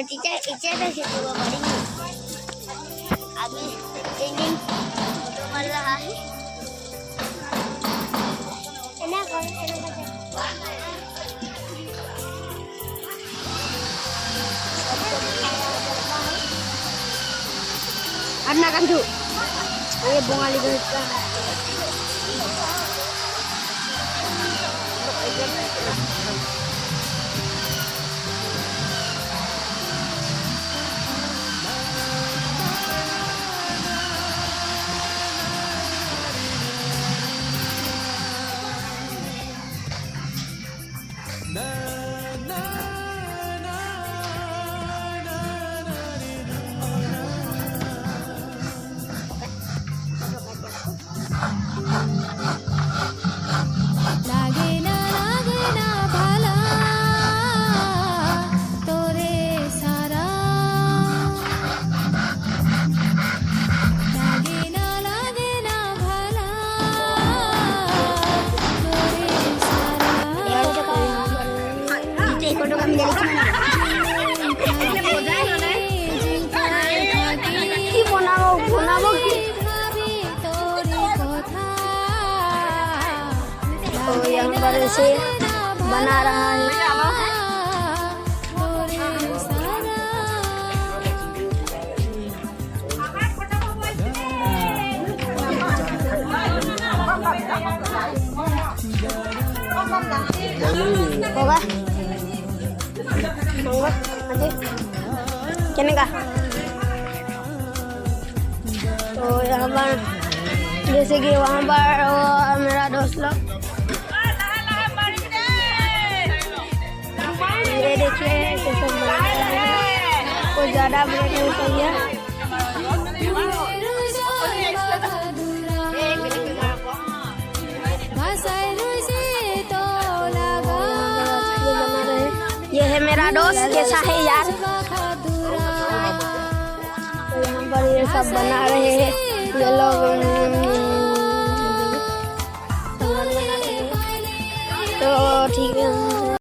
teacher teacher तो पढ़ेंगे आगे चेंजिंग तो मर रहा है ना anak kan tuh ayo bunga liga तो यहाँ पर से बना रहा है होगा कहने का तो यहाँ पर जैसे कि वहाँ पर मेरा दोस्त लोग ये देखिए कैसे बना रहे हैं कुछ ज़्यादा ब्रेक नहीं चाहिए ये है मेरा दोस्त कैसा है यार तो यहाँ पर ये सब बना रहे हैं